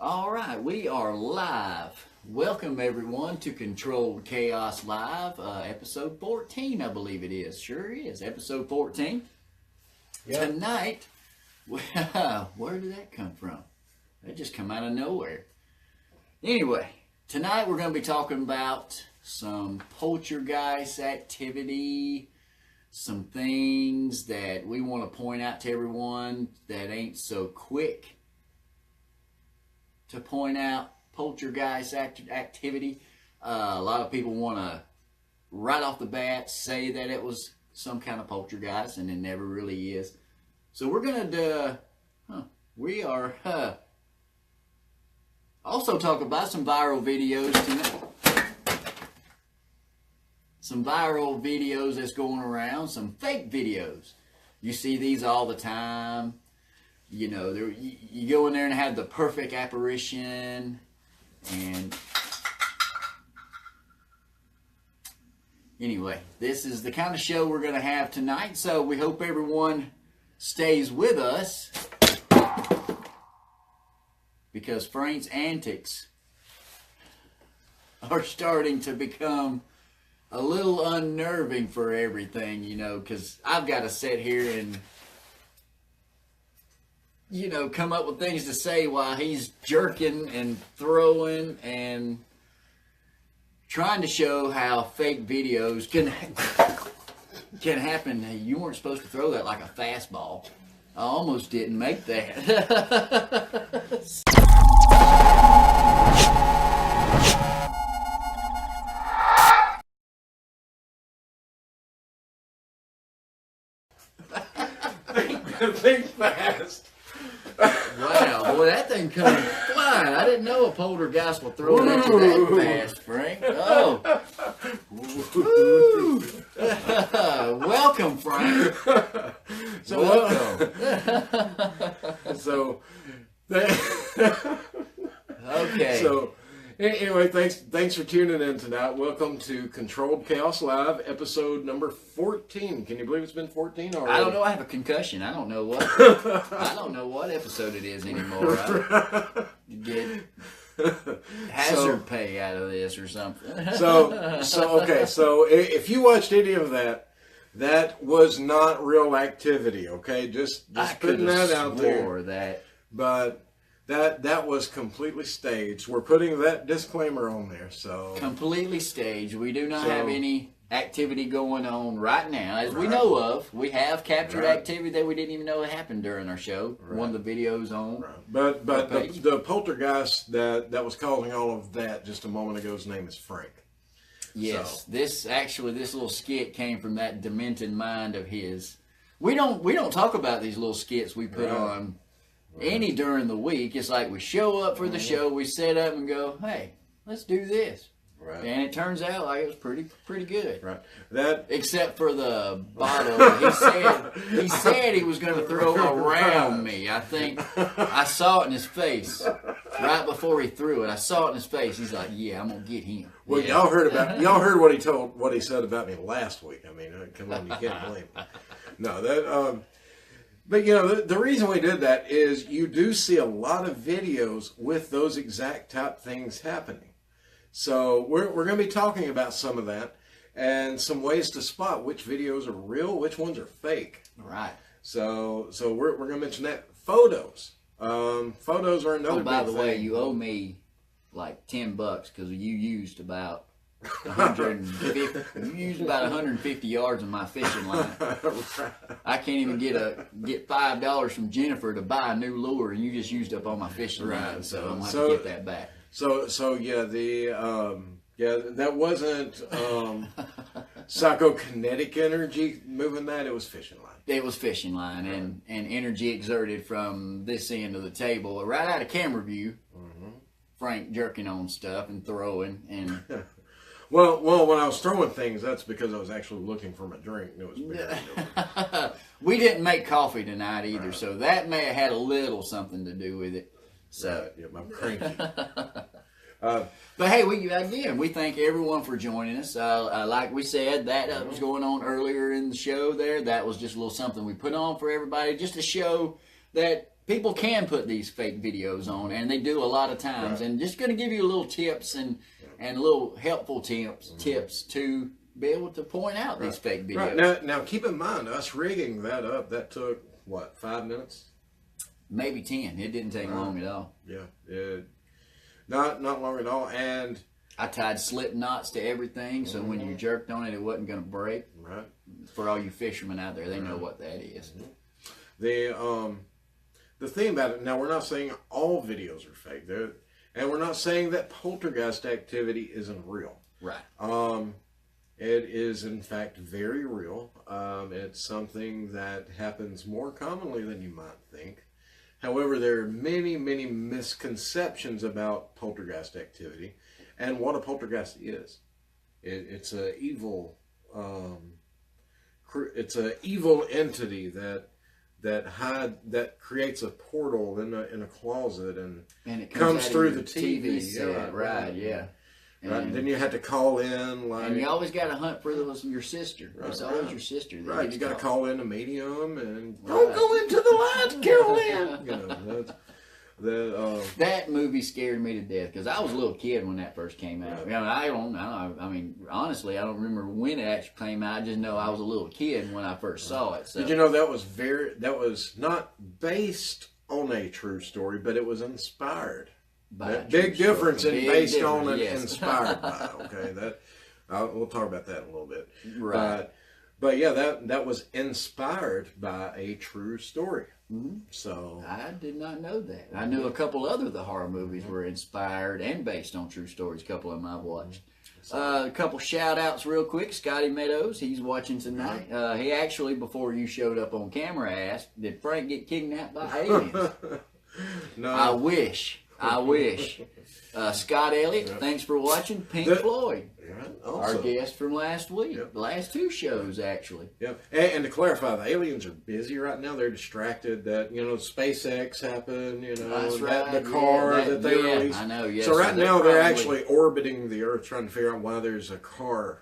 All right, we are live. Welcome everyone to Controlled Chaos Live, episode 14, I believe it is. Sure is, episode 14. Yep. Tonight, where did that come from? That just come out of nowhere. Anyway, tonight we're going to be talking about some poltergeist activity, some things that we want to point out to everyone that ain't so quick to point out poltergeist activity. A lot of people want to, right off the bat, say that it was some kind of poltergeist, and it never really is. So we're going to, also talk about some viral videos tonight. Some viral videos that's going around, some fake videos. You see these all the time. You know, you go in there and have the perfect apparition, and anyway, this is the kind of show we're going to have tonight, so we hope everyone stays with us, because Frank's antics are starting to become a little unnerving for everything, you know, because I've got to sit here and come up with things to say while he's jerking and throwing and trying to show how fake videos can happen. Hey, you weren't supposed to throw that like a fastball. I almost didn't make that. Think fast. Wow, boy, that thing comes flying. I didn't know a poltergeist will throw it at you that fast, Frank. Oh. Welcome, Frank. So, welcome. Okay. So, anyway, thanks for tuning in tonight. Welcome to Controlled Chaos Live, episode number 14. Can you believe it's been 14 already? I don't know. I have a concussion. I don't know what episode it is anymore. I get hazard pay out of this or something. So if you watched any of that was not real activity. Okay, just putting that out there. But that was completely staged. We're putting that disclaimer on there. So completely staged. We do not have any activity going on right now, as we know of. We have captured activity that we didn't even know happened during our show. One of the videos on. But the poltergeist that was causing all of that just a moment ago's name is Frank. Yes, this little skit came from that demented mind of his. We don't talk about these little skits we put on any during the week. It's like we show up for the show, we set up and go, hey, let's do this. Right. And it turns out like it was pretty good. Right. Except for the bottle. He said he was going to throw around me. I think I saw it in his face right before he threw it. I saw it in his face. He's like, "Yeah, I'm going to get him." Well, y'all heard what he said about me last week. I mean, come on, you can't blame him. No, but the reason we did that is you do see a lot of videos with those exact type things happening. So we're going to be talking about some of that and some ways to spot which videos are real, which ones are fake. Right. So we're going to mention that. Photos. Photos are another. Oh, by the way, thing. you owe me like $10 because you used about 150. You used about 150 yards of my fishing line. I can't even get $5 from Jennifer to buy a new lure, and you just used up all my fishing line. So I'm gonna have to get that back. So yeah, that wasn't psychokinetic energy moving that. It was fishing line. It was fishing line and energy exerted from this end of the table, right out of camera view. Mm-hmm. Frank jerking on stuff and throwing and. Well, when I was throwing things, that's because I was actually looking for my drink. It was we didn't make coffee tonight either, so that may have had a little something to do with it. So I'm cranky. But hey, we thank everyone for joining us. Like we said, that was going on earlier in the show there. That was just a little something we put on for everybody, just to show that people can put these fake videos on, and they do a lot of times. And just going to give you little tips and little helpful tips to be able to point out these fake videos. Right. Now, keep in mind, us rigging that up, that took, what, 5 minutes? Maybe 10. It didn't take long at all. Yeah. Not long at all. And I tied slip knots to everything, so when you jerked on it, it wasn't going to break. Right. For all you fishermen out there, they know what that is. The thing about it, now we're not saying all videos are fake, and we're not saying that poltergeist activity isn't real. Right. It is, in fact, very real. It's something that happens more commonly than you might think. However, there are many, many misconceptions about poltergeist activity and what a poltergeist is. It's a evil, it's an evil entity that creates a portal in a closet and it comes through the TV set. Right. Yeah. Right, and then you had to call in, and you always got to hunt for your sister. It's always your sister. Right, you got to call in a medium and don't go into the light, Carolyn. That movie scared me to death because I was a little kid when that first came out. Right. I mean, honestly, I don't remember when it actually came out. I just know I was a little kid when I first saw it. So. Did you know that was not based on a true story, but it was inspired. Big difference in based on and inspired by. Okay, we'll talk about that in a little bit. Right. But yeah, that was inspired by a true story. Mm-hmm. So I did not know that. I knew a couple other of the horror movies were inspired and based on true stories. A couple of them I've watched. A couple shout outs real quick. Scotty Meadows, he's watching tonight. He actually, before you showed up on camera, asked, did Frank get kidnapped by aliens? No. I wish. Scott Elliott, thanks for watching. Pink Floyd, our guest from last week. The last two shows, actually. Yep. And to clarify, the aliens are busy right now. They're distracted that, SpaceX happened, That's right. the car that they released. I know, yes. So right now they're actually orbiting the Earth trying to figure out why there's a car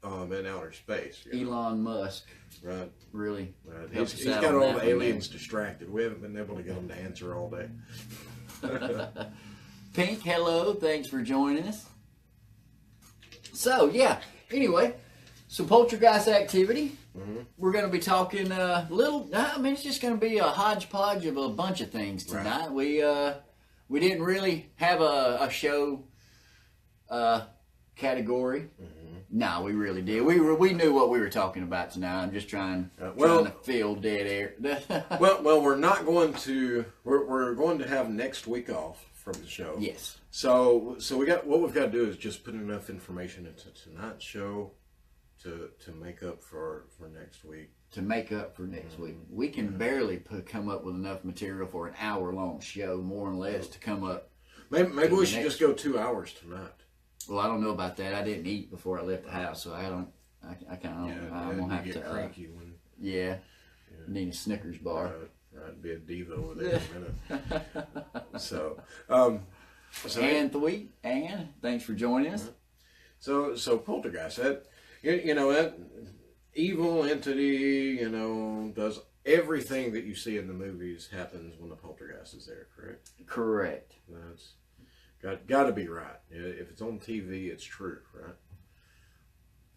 in outer space. Elon Musk. Right. Really. Right. He's got all the aliens distracted. We haven't been able to get them to answer all day. Pink, hello, thanks for joining us. So yeah, anyway, some poltergeist activity. We're going to be talking it's just going to be a hodgepodge of a bunch of things tonight. Right. We didn't really have a show category. No, we really did. We knew what we were talking about tonight. I'm just trying to fill dead air. well, we're not going to. We're going to have next week off from the show. Yes. So we've got to do is just put enough information into tonight's show to make up for next week. To make up for next week, we can barely come up with enough material for an hour-long show, more or less, to come up. Maybe we should just go 2 hours tonight. Well, I don't know about that. I didn't eat before I left the house, so I kind of. I'm gonna have to. Cranky when. Need a Snickers bar. Right, be a diva over there in a minute. So Ann, thanks for joining us. So poltergeist, that evil entity, does everything that you see in the movies happens when the poltergeist is there. Correct. Correct. That's. Got to be right. If it's on TV, it's true, right?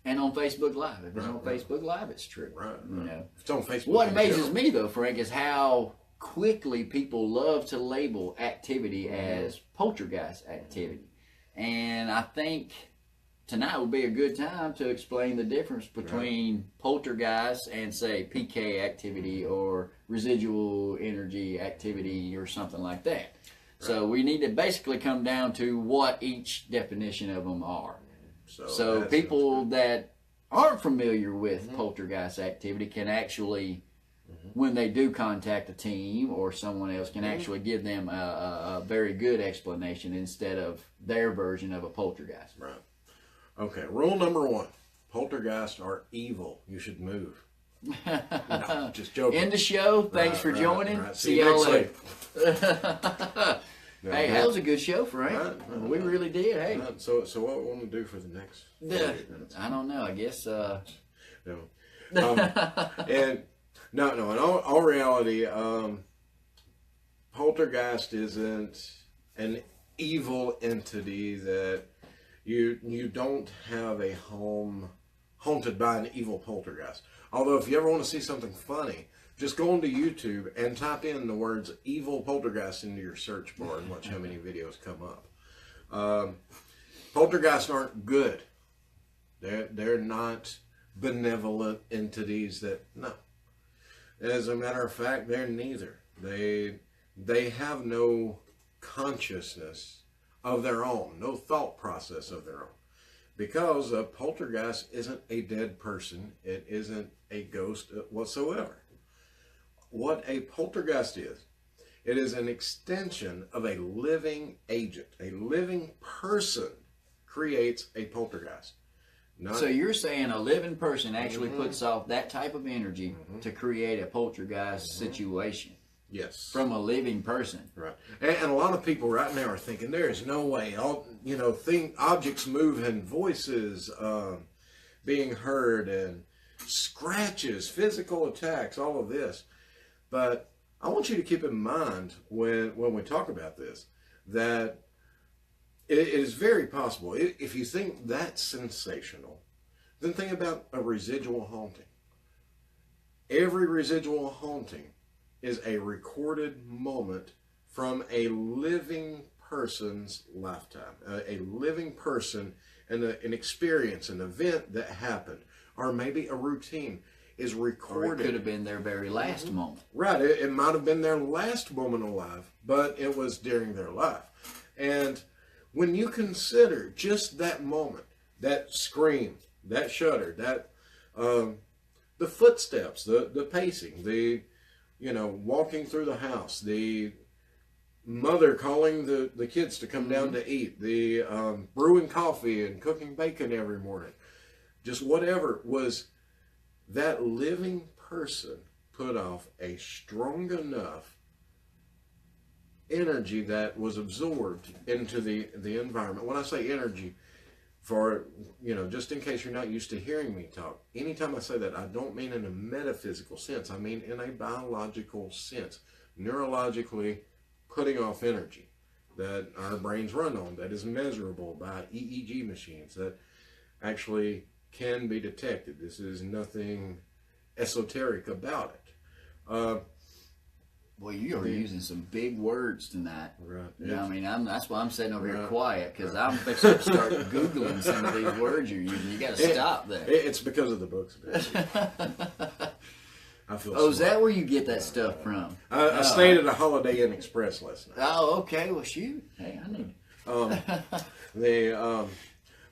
And on Facebook Live. If it's on Facebook Live, it's true. Right. If it's on Facebook. What amazes me, though, Frank, is how quickly people love to label activity as poltergeist activity. And I think tonight would be a good time to explain the difference between poltergeist and, say, PK activity or residual energy activity or something like that. So we need to basically come down to what each definition of them are. So people that aren't familiar with poltergeist activity can actually, when they do contact a team or someone else, can actually give them a very good explanation instead of their version of a poltergeist. Right. Okay, rule number 1. Poltergeists are evil. You should move. No, just joking. End the show. Thanks for joining. Right. See y'all later. Hey, that was a good show, Frank. We really did. Hey. So what we want to do for the next 40 minutes? I don't know. I guess. No. And no. In all reality, poltergeist isn't an evil entity that you don't have a home haunted by an evil poltergeist. Although if you ever want to see something funny, just go onto YouTube and type in the words evil poltergeist into your search bar and watch how many videos come up. Poltergeists aren't good. They're not benevolent entities that, no. As a matter of fact, they're neither. They have no consciousness of their own, no thought process of their own. Because a poltergeist isn't a dead person. It isn't a ghost whatsoever. What a poltergeist is, it is an extension of a living agent. A living person creates a poltergeist. So you're saying a living person actually puts off that type of energy to create a poltergeist situation? Yes. From a living person. Right. And a lot of people right now are thinking there is no way. Objects move and voices being heard and scratches, physical attacks, all of this. But I want you to keep in mind when we talk about this that it is very possible. If you think that's sensational, then think about a residual haunting. Every residual haunting is a recorded moment from a living person's lifetime. A living person and an experience, an event that happened, or maybe a routine is recorded. Or it could have been their very last moment. Right. It might have been their last moment alive, but it was during their life. And when you consider just that moment, that scream, that shudder, that the footsteps, the pacing, the walking through the house, the mother calling the kids to come down to eat, the brewing coffee and cooking bacon every morning, just whatever, was that living person put off a strong enough energy that was absorbed into the environment. When I say energy, for, just in case you're not used to hearing me talk, anytime I say that, I don't mean in a metaphysical sense. I mean in a biological sense, neurologically putting off energy that our brains run on, that is measurable by EEG machines, that actually can be detected. This is nothing esoteric about it. Well, you are using some big words tonight. Right. Yeah, I mean, that's why I'm sitting over here quiet, because I'm fixing to start Googling some of these words you're using. You got to stop there. It's because of the books. I feel is that where you get that stuff from? I stayed at a Holiday Inn Express last night. Oh, okay. Well, shoot. Hey, I need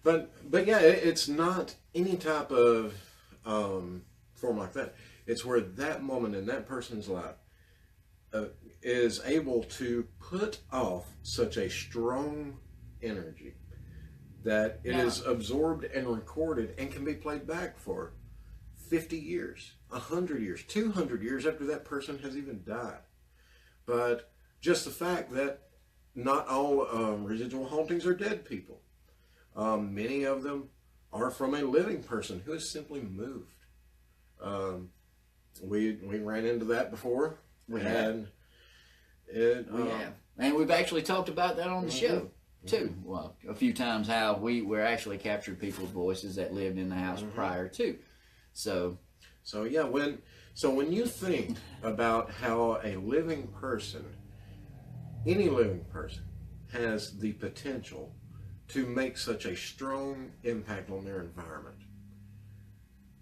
But yeah, it's not any type of form like that. It's where that moment in that person's life is able to put off such a strong energy that it is absorbed and recorded and can be played back for 50 years, 100 years, 200 years after that person has even died. But just the fact that not all residual hauntings are dead people. Many of them are from a living person who has simply moved. We ran into that before. We have. And we've actually talked about that on the show, too. Well, a few times how we actually captured people's voices that lived in the house prior to. So when you think about how a living person, any living person, has the potential to make such a strong impact on their environment,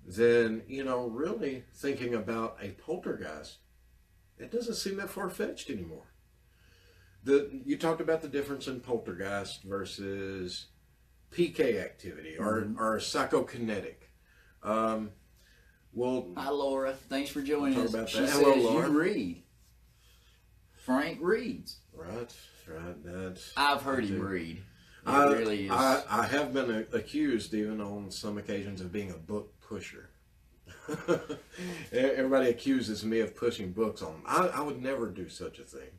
then, really thinking about a poltergeist, it doesn't seem that far-fetched anymore. You talked about the difference in poltergeist versus PK activity or psychokinetic. Hi, Laura. Thanks for joining us. About she that. says Hello, Laura. You read. Frank reads. Right. I've heard him read. Really is. I have been accused, even on some occasions, of being a book pusher. Everybody accuses me of pushing books on them. I would never do such a thing.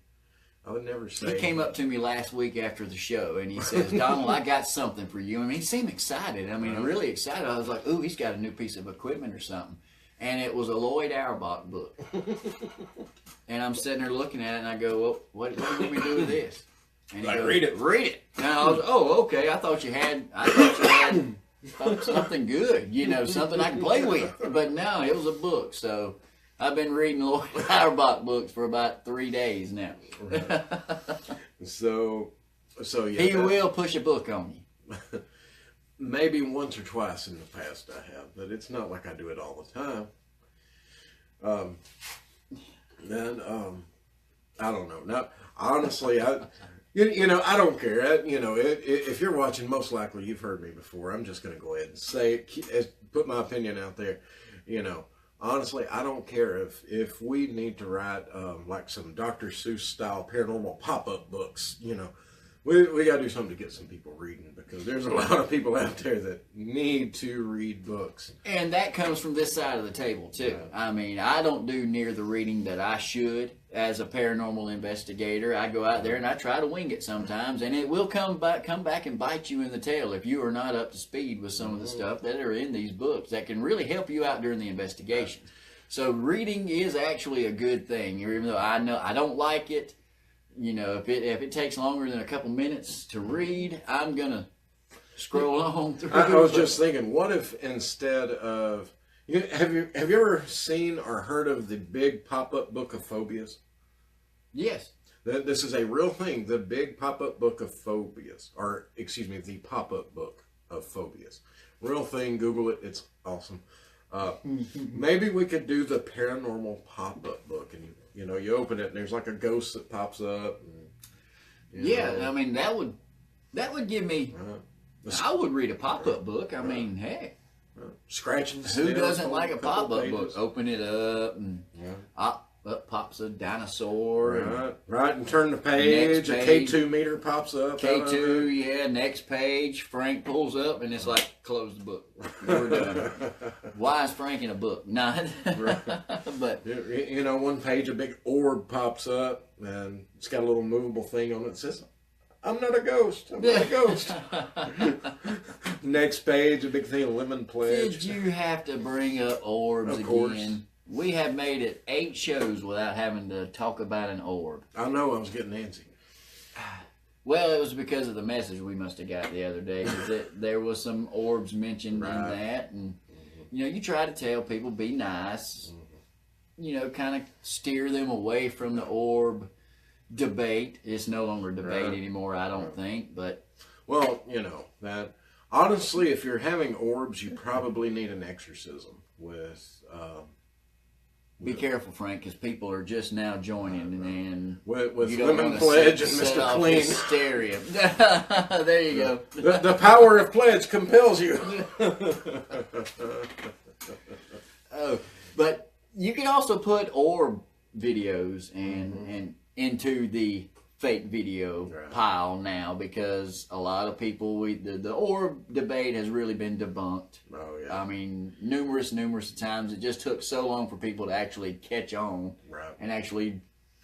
I would never say. He came up to me last week after the show, and he says, Donald, I got something for you. I mean, he seemed excited. I mean, really excited. I was like, ooh, he's got a new piece of equipment or something. and it was a Lloyd Auerbach book. And I'm sitting there looking at it, and I go, well, what do we do with this? And he goes, read it. Read it. And I was, okay. I thought you had something good, something I can play with. But no, it was a book. So I've been reading Lloyd Auerbach books for about 3 days now. Right. So yeah. He will push a book on you. Maybe once or twice in the past I have, but it's not like I do it all the time. I don't know. Now, honestly, I don't care. If you're watching, most likely you've heard me before. I'm just going to go ahead and say it, put my opinion out there. Honestly, I don't care if we need to write like some Dr. Seuss style paranormal pop-up books. We got to do something to get some people reading, because there's a lot of people out there that need to read books. And that comes from this side of the table, too. I mean, I don't do near the reading that I should as a paranormal investigator. I go out there and I try to wing it sometimes, and it will come back and bite you in the tail if you are not up to speed with some of the stuff that are in these books that can really help you out during the investigations. So reading is actually a good thing, even though I know I don't like it. If it takes longer than a couple minutes to read, I'm gonna scroll on through. I was just thinking, what if instead of have you ever seen or heard of the big pop-up book of phobias? Yes. This is a real thing. The big pop-up book of phobias, or excuse me, the pop-up book of phobias. Real thing. Google it. It's awesome. Maybe we could do the paranormal pop-up book, and you open it and there's like a ghost that pops up. And, I mean that would give me. I would read a pop-up book. I mean, heck, scratching. Who doesn't like a pop-up book? Open it up and up pops a dinosaur. Right, and turn the page. A K2 meter pops up. K2, next page. Frank pulls up, and it's like, close the book. We're done. Why is Frank in a book? Not. But one page, a big orb pops up, and it's got a little movable thing on it that says, "I'm not a ghost. I'm not a ghost." Next page, a big thing of lemon pledge. Did you have to bring up orbs again? We have made it 8 shows without having to talk about an orb. I know, I was getting antsy. Well, it was because of the message we must have got the other day. That there was some orbs mentioned in that. And, you try to tell people, be nice. Kind of steer them away from the orb debate. It's no longer debate anymore, I don't think. But well, that honestly, if you're having orbs, you probably need an exorcism with... Be careful, Frank, because people are just now joining, and with you don't Lemon Pledge and Mr. Clean. Hysteria. There you go. The power of pledge compels you. But you can also put orb videos and into the fake video pile now, because a lot of people, the orb debate has really been debunked. Oh, yeah. I mean, numerous times. It just took so long for people to actually catch on and actually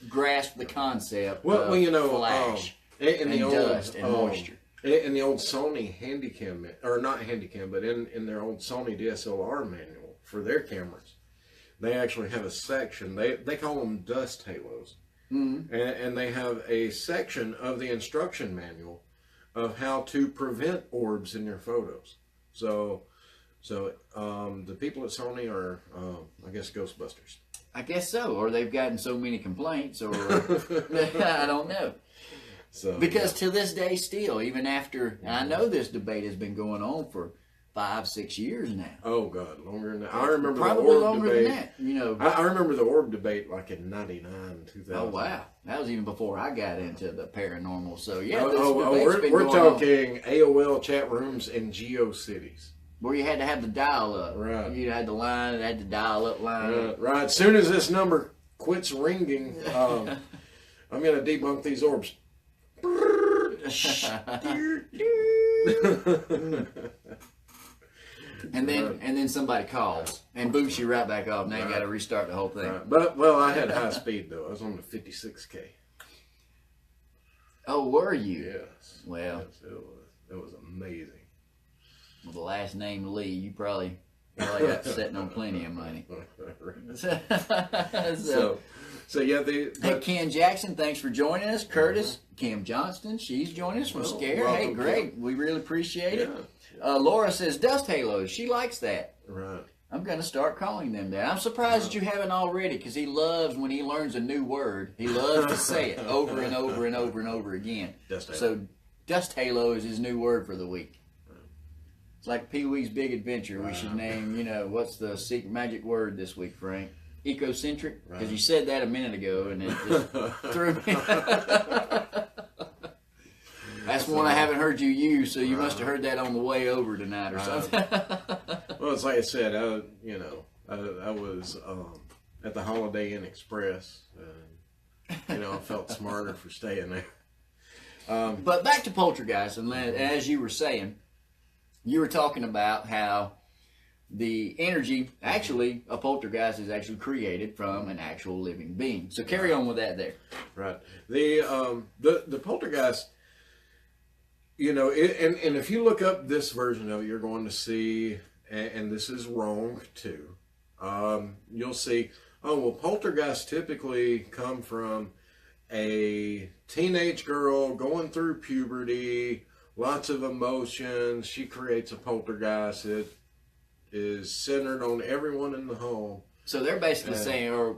grasp the concept of flash and dust and moisture. In the old Sony Handycam, or not Handycam, but in their old Sony DSLR manual for their cameras, they actually have a section, they call them dust halos. And they have a section of the instruction manual of how to prevent orbs in your photos. So the people at Sony are, I guess, Ghostbusters. I guess so, or they've gotten so many complaints, or I don't know. Because to this day, still, even after, and I know this debate has been going on for 5-6 years now. Oh God, longer than that. I remember probably the orb longer debate. Than that. I remember the orb debate like in '99, 2000. Oh wow, that was even before I got into the paranormal. So we're talking AOL chat rooms and GeoCities, where you had to have the dial up. Right, you had the line, it had the dial up line. Right. As soon as this number quits ringing, I'm going to debunk these orbs. And then somebody calls and boots you right back off. Now you got to restart the whole thing. Right. But I had high speed though. I was on the 56K. Oh, were you? Yes. Well, yes, it was amazing. With the last name Lee, you probably Well, I got sitting on plenty of money. So yeah, hey, Ken Jackson, thanks for joining us. Curtis, Kim Johnston, she's joining us from Scare. Hey, great. We really appreciate it. Laura says dust halos. She likes that. Right. I'm going to start calling them that. I'm surprised that you haven't already, because he loves, when he learns a new word, he loves to say it over and over and over and over again. Dust halo. So dust halo is his new word for the week. It's like Pee-wee's Big Adventure. We should name, what's the secret magic word this week, Frank? Ecocentric? Because you said that a minute ago, and it just threw me. That's one I haven't heard you use, so you must have heard that on the way over tonight or something. Well, it's like I said, I was at the Holiday Inn Express, and I felt smarter for staying there. But back to Poltergeist, and as you were saying, you were talking about how the energy, actually, a poltergeist is actually created from an actual living being. So carry on with that there. Right. The poltergeist, and if you look up this version of it, you're going to see, and this is wrong too, you'll see, poltergeists typically come from a teenage girl going through puberty, lots of emotions. She creates a poltergeist. It is centered on everyone in the home. So they're basically saying, or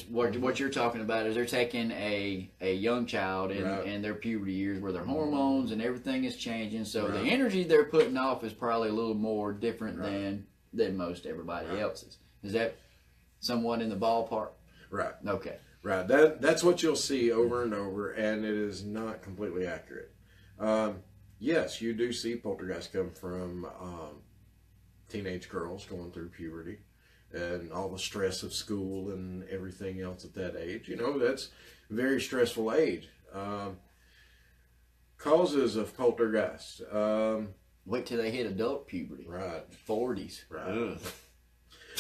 what you're talking about is they're taking a young child in their puberty years where their hormones and everything is changing. So the energy they're putting off is probably a little more different than most everybody else's. Is that somewhat in the ballpark? Right. Okay. Right. That's what you'll see over and over, and it is not completely accurate. Yes, you do see poltergeists come from teenage girls going through puberty and all the stress of school and everything else at that age. That's a very stressful age. Causes of poltergeist. Wait till they hit adult puberty. Right. 40s. Right.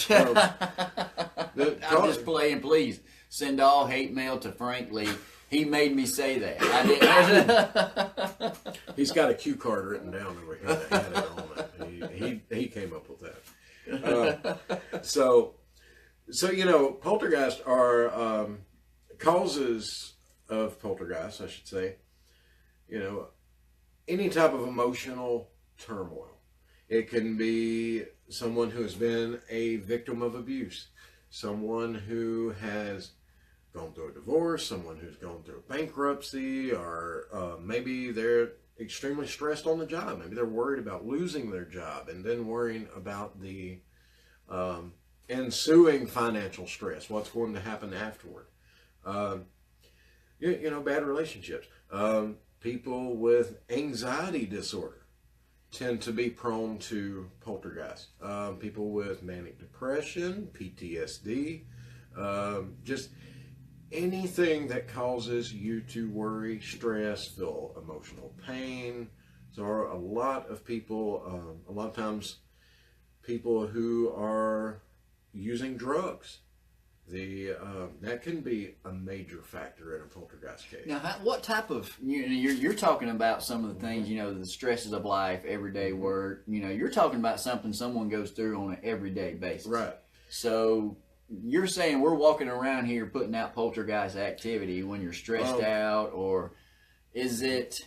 I'm just playing, please. Send all hate mail to Frank Lee. He made me say that. I didn't. He's got a cue card written down over here that had it on it. He came up with that. So poltergeists are causes of poltergeists, I should say. Any type of emotional turmoil. It can be someone who has been a victim of abuse, someone who has gone through a divorce, someone who's gone through a bankruptcy, or maybe they're extremely stressed on the job. Maybe they're worried about losing their job and then worrying about the ensuing financial stress, what's going to happen afterward. Bad relationships. People with anxiety disorder tend to be prone to poltergeist. People with manic depression, PTSD, just anything that causes you to worry, stress, feel emotional pain. So a lot of people, a lot of times, people who are using drugs, that can be a major factor in a poltergeist case. Now, what type of you're talking about some of the things, the stresses of life, everyday work. You're talking about something someone goes through on an everyday basis. Right. So you're saying we're walking around here putting out poltergeist activity when you're stressed out, or is it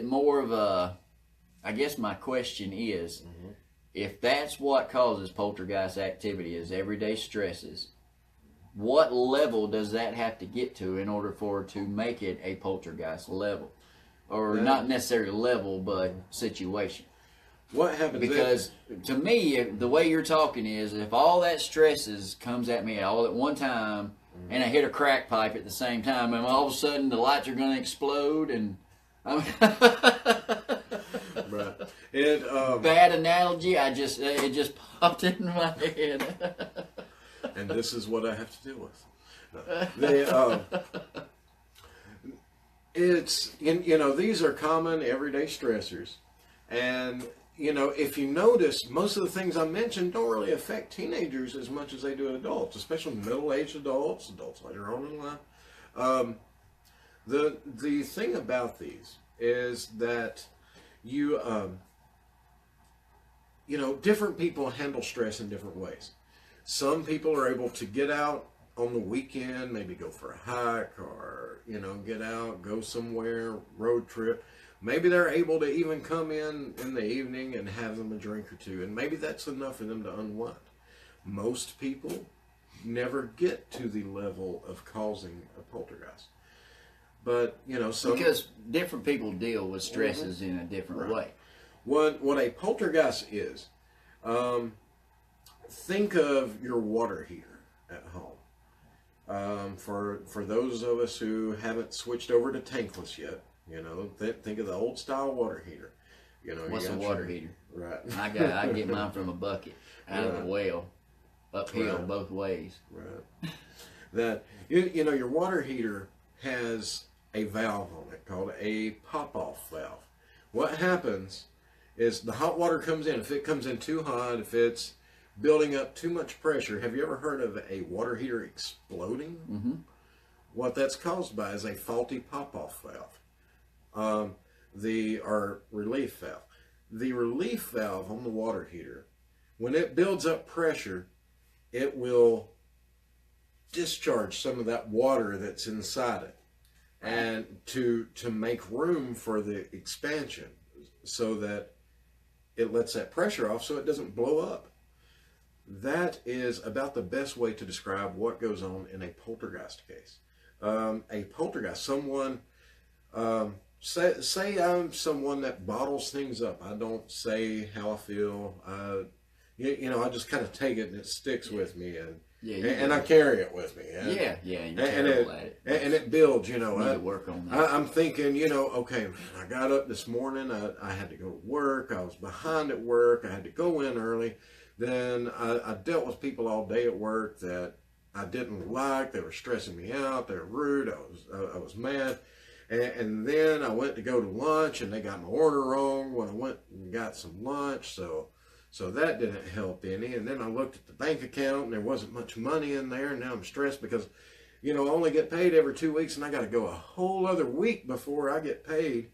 more of a? I guess my question is, if that's what causes poltergeist activity is everyday stresses, what level does that have to get to in order to make it a poltergeist level, or not necessarily level, but situation? What happens? Because to me, the way you're talking is, if all that stresses comes at me all at one time, and I hit a crack pipe at the same time, and all of a sudden the lights are going to explode, and right. Bad analogy. It just popped into my head. And this is what I have to deal with. These are common everyday stressors, and if you notice, most of the things I mentioned don't really affect teenagers as much as they do adults, especially middle-aged adults later on in life. The thing about these is that different people handle stress in different ways. Some people are able to get out on the weekend, maybe go for a hike or, get out, go somewhere, road trip. Maybe they're able to even come in the evening and have them a drink or two, and maybe that's enough for them to unwind. Most people never get to the level of causing a poltergeist. But, because different people deal with stresses in a different way. What a poltergeist is, think of your water heater at home. For those of us who haven't switched over to tankless yet, think of the old style water heater. What's a water heater? Right. I get mine from a bucket out of a well, uphill both ways. Right. That your water heater has a valve on it called a pop-off valve. What happens is the hot water comes in. If it comes in too hot, if it's building up too much pressure, have you ever heard of a water heater exploding? Mm-hmm. What that's caused by is a faulty pop-off valve, or relief valve. The relief valve on the water heater, when it builds up pressure, it will discharge some of that water that's inside it, and to make room for the expansion, so that it lets that pressure off so it doesn't blow up. That is about the best way to describe what goes on in a poltergeist case. A poltergeist, someone, say I'm someone that bottles things up. I don't say how I feel. I just kind of take it and it sticks with me, and I carry it with me. And it builds. You need to work on that. I'm thinking, okay, I got up this morning. I had to go to work. I was behind at work. I had to go in early. Then I dealt with people all day at work that I didn't like. They were stressing me out. They were rude. I was mad. And then I went to go to lunch, and they got my order wrong when I went and got some lunch. So that didn't help any. And then I looked at the bank account, and there wasn't much money in there. And now I'm stressed because, I only get paid every 2 weeks, and I got to go a whole other week before I get paid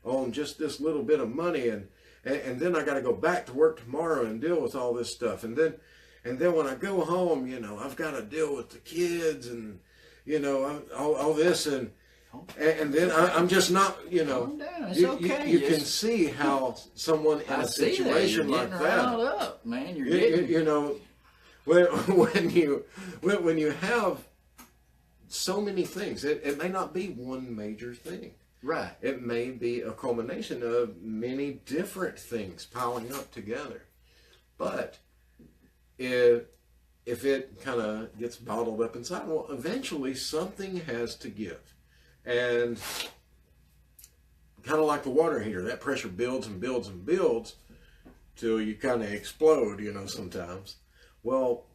on just this little bit of money. And then I got to go back to work tomorrow and deal with all this stuff. And then when I go home, I've got to deal with the kids and, all this. And then I'm just not, Calm down. It's you okay. can see how someone in a situation like that, up, man. You're getting, when you have so many things, it may not be one major thing. Right. It may be a culmination of many different things piling up together. But if it kind of gets bottled up inside, well, eventually something has to give. And kind of like the water heater, that pressure builds and builds and builds till you kind of explode, sometimes. Well,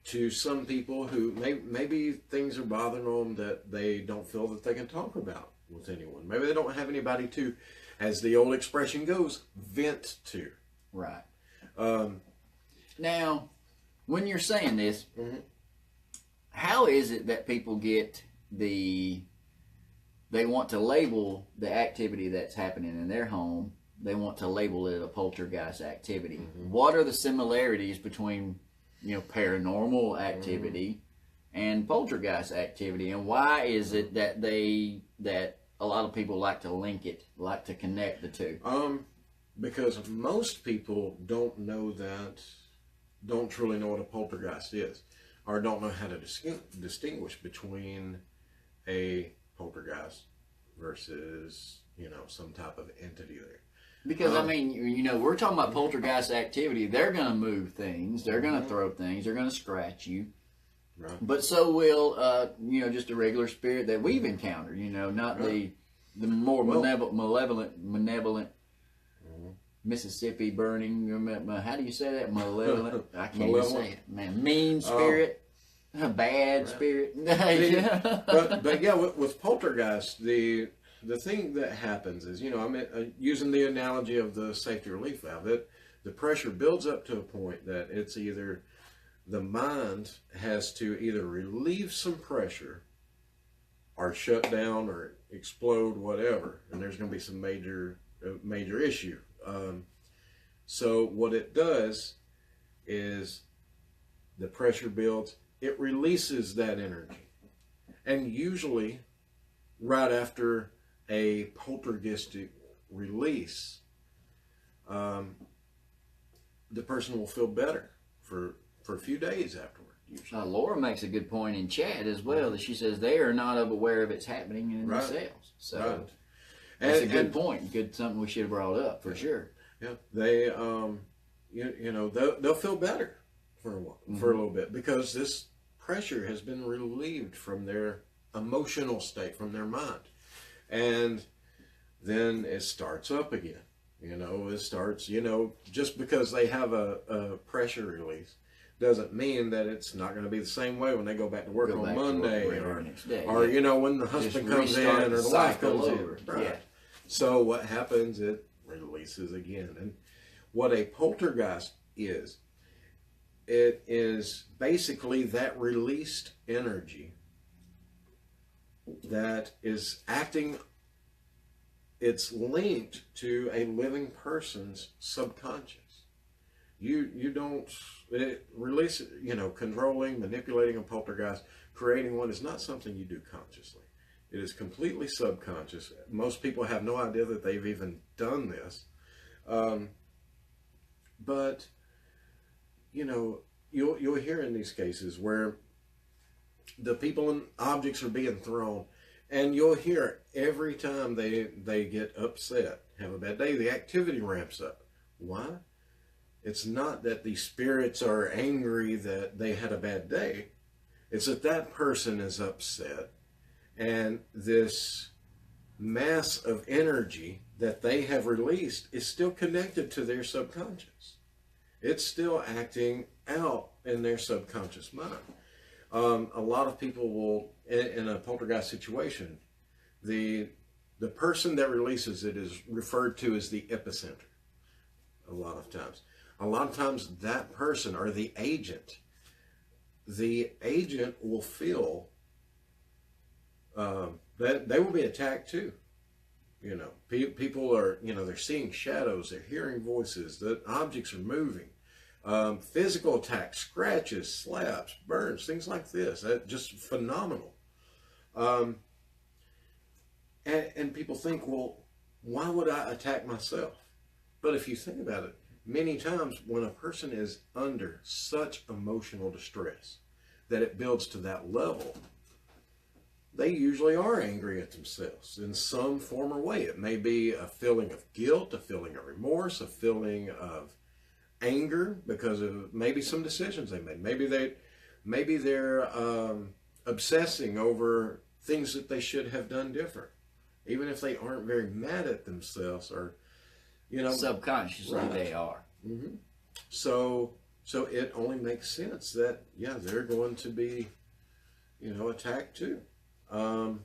to some people who maybe things are bothering them that they don't feel that they can talk about with anyone. Maybe they don't have anybody to, as the old expression goes, vent to. Right. Now, when you're saying this, how is it that people get they want to label the activity that's happening in their home, they want to label it a poltergeist activity? What are the similarities between, paranormal activity and poltergeist activity, and why is it that that a lot of people like to connect the two? Because most people don't truly know what a poltergeist is, or don't know how to distinguish between a poltergeist versus, some type of entity there. Because, we're talking about poltergeist activity. They're going to move things. They're going to throw things. They're going to scratch you. Right. But so will, just a regular spirit that we've encountered, not the more malevolent Mississippi burning, how do you say that? Malevolent? I can't even say it. Man, mean spirit, bad spirit. but yeah, with poltergeist, the thing that happens is, using the analogy of the safety relief valve, the pressure builds up to a point that it's either the mind has to either relieve some pressure or shut down or explode, whatever, and there's going to be some major issue. So what it does is the pressure builds, it releases that energy. And usually right after a poltergeistic release, the person will feel better for a few days afterward. Laura makes a good point in chat as well, that she says they are not aware of it's happening in themselves. So that's a good point. Good, something we should have brought up for sure. Yeah, they they'll feel better for a while, for a little bit, because this pressure has been relieved from their emotional state, from their mind, and then it starts up again. It starts. Just because they have a pressure release doesn't mean that it's not going to be the same way when they go back to work on Monday or next day, or when the husband comes in or the wife comes in. Right. Yeah. So what happens? It releases again. And what a poltergeist is, it is basically that released energy that is acting. It's linked to a living person's subconscious. You don't release, controlling, manipulating a poltergeist, creating one is not something you do consciously. It is completely subconscious. Most people have no idea that they've even done this. But you'll hear in these cases where the people and objects are being thrown, and you'll hear every time they get upset, have a bad day, the activity ramps up. Why? It's not that the spirits are angry that they had a bad day. It's that that person is upset, and this mass of energy that they have released is still connected to their subconscious. It's still acting out in their subconscious mind. A lot of people will, in a poltergeist situation, the person that releases it is referred to as the epicenter. A lot of times that person, or the agent will feel that they will be attacked too. People are, they're seeing shadows, they're hearing voices, the objects are moving. Physical attacks, scratches, slaps, burns, things like this. Just phenomenal. And people think, well, why would I attack myself? But if you think about it, many times when a person is under such emotional distress that it builds to that level, they usually are angry at themselves in some form or way. It may be a feeling of guilt, a feeling of remorse, a feeling of anger because of maybe some decisions they made. Maybe they're obsessing over things that they should have done different, even if they aren't very mad at themselves, or subconsciously they are. Mm-hmm. So it only makes sense that they're going to be attacked too. And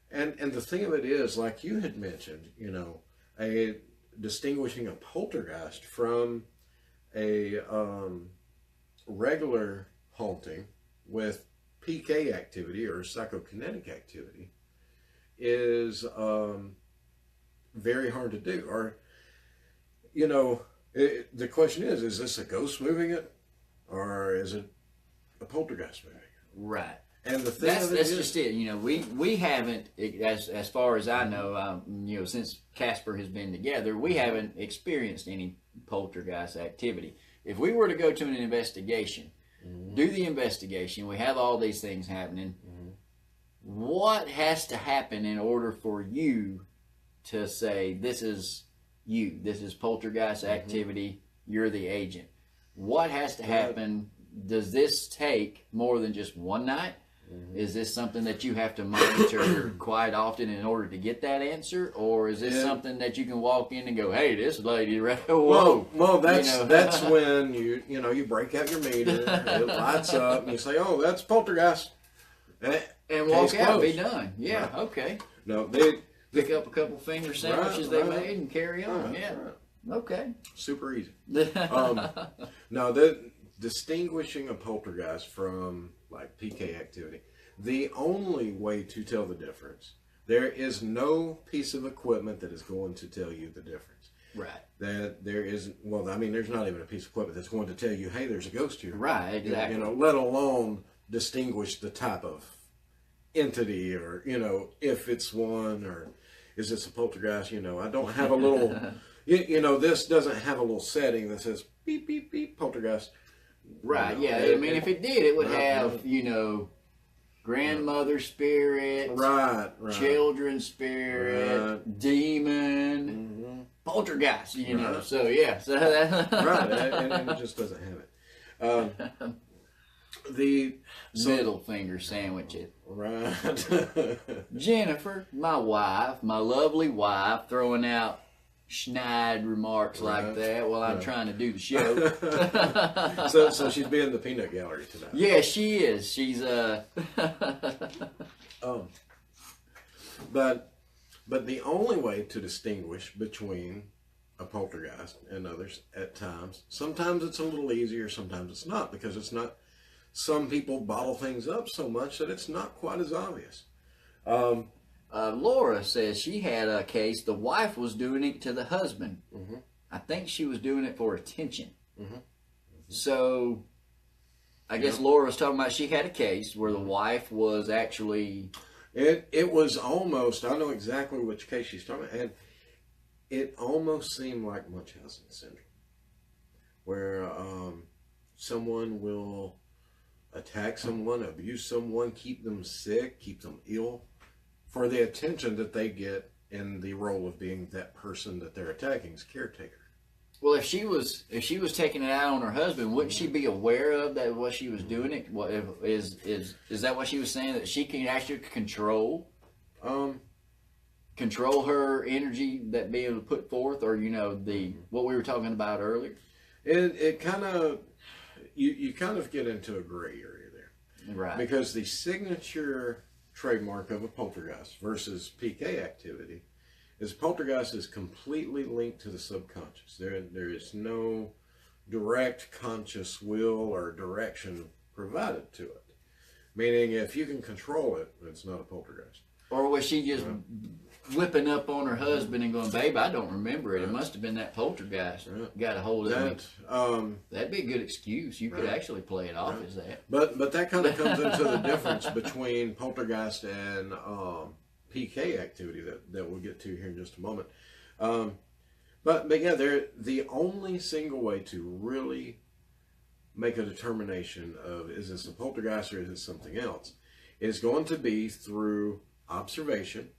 the thing of it is, like you had mentioned, distinguishing a poltergeist from a regular haunting with PK activity or psychokinetic activity is very hard to do. Or, the question is this a ghost moving it, or is it a poltergeist moving it? Right. And the thing that's just it. We haven't, as far as I know, since C.A.S.P.I.R has been together, we haven't experienced any poltergeist activity. If we were to go to an investigation, do the investigation, we have all these things happening. What has to happen in order for you to say, this is you, this is poltergeist activity, you're the agent? What has to happen? Does this take more than just one night? Is this something that you have to monitor quite often in order to get that answer, or is this something that you can walk in and go, "Hey, this lady, right?" Whoa. Well, that's when you break out your meter, it lights up, and you say, "Oh, that's poltergeist," and walk out, be done. Yeah, right. Okay. No, they pick up a couple finger sandwiches they made and carry on. Right. Okay. Super easy. No, distinguishing a poltergeist from like PK activity, the only way to tell the difference, there is no piece of equipment that is going to tell you the difference. Right. That there isn't, well, I mean, there's not even a piece of equipment that's going to tell you, hey, there's a ghost here. Right, exactly. You know, let alone distinguish the type of entity, or, you know, if it's one, or is this a poltergeist? You know, I don't have a little, you know, this doesn't have a little setting that says beep, beep, beep, poltergeist. Right, You know, I mean, if it did, it would have, you know, grandmother spirit, right, children spirit, demon, poltergeist, you know. So, yeah. So right, and it just doesn't have it. Middle finger sandwich it. Right. Jennifer, my wife, my lovely wife, throwing out snide remarks like that while I'm trying to do the show. so she's being in the peanut gallery tonight. Yeah, she is. She's But the only way to distinguish between a poltergeist and others at times, sometimes it's a little easier, sometimes it's not, because it's not. Some people bottle things up so much that it's not quite as obvious. Laura says she had a case. The wife was doing it to the husband. Mm-hmm. I think she was doing it for attention. Mm-hmm. So, I guess Laura was talking about she had a case where the wife was actually... It was almost, I know exactly which case she's talking about, and it almost seemed like Munchausen syndrome, where someone will attack someone, abuse someone, keep them sick, keep them ill, for the attention that they get in the role of being that person that they're attacking, caretaker. Well, if she was taking it out on her husband, wouldn't she be aware of that? What she was doing it? What is that? What she was saying, that she can actually control her energy that being able to put forth, or you know what we were talking about earlier. It kind of you kind of get into a gray area there, right? Because the signature trademark of a poltergeist versus PK activity is poltergeist is completely linked to the subconscious. There is no direct conscious will or direction provided to it. Meaning, if you can control it, it's not a poltergeist. Or was she just whipping up on her husband and going, "Babe, I don't remember it. It must have been that poltergeist got a hold of me." That'd be a good excuse. You could actually play it off as that. But that kind of comes into the difference between poltergeist and PK activity that we'll get to here in just a moment. But yeah, the only single way to really make a determination of is this a poltergeist or is it something else is going to be through observation,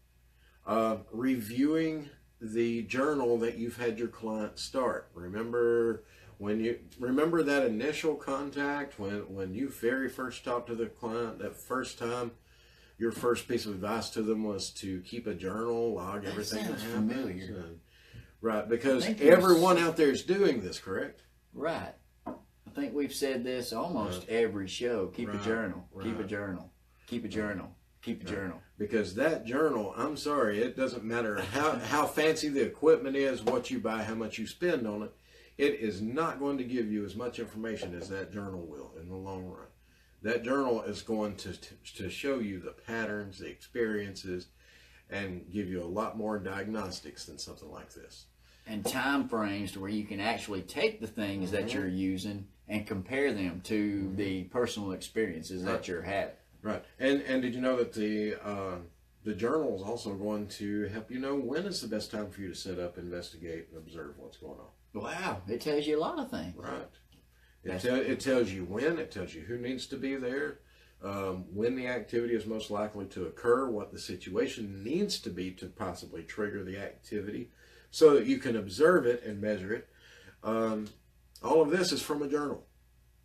reviewing the journal that you've had your client start. Remember that initial contact when you very first talked to the client that first time. Your first piece of advice to them was to keep a journal, log everything that happens. Familiar. Right, because everyone out there is doing this, correct? Right. I think we've said this almost every show. Keep a journal. Keep a journal. Keep a journal. Keep a journal. Because that journal, I'm sorry, it doesn't matter how fancy the equipment is, what you buy, how much you spend on it. It is not going to give you as much information as that journal will in the long run. That journal is going to show you the patterns, the experiences, and give you a lot more diagnostics than something like this. And time frames to where you can actually take the things that you're using and compare them to the personal experiences that you're having. Right. And did you know that the journal is also going to help you know when is the best time for you to set up, investigate, and observe what's going on? Wow. It tells you a lot of things. Right. It tells you when, it tells you who needs to be there, when the activity is most likely to occur, what the situation needs to be to possibly trigger the activity, so that you can observe it and measure it. All of this is from a journal.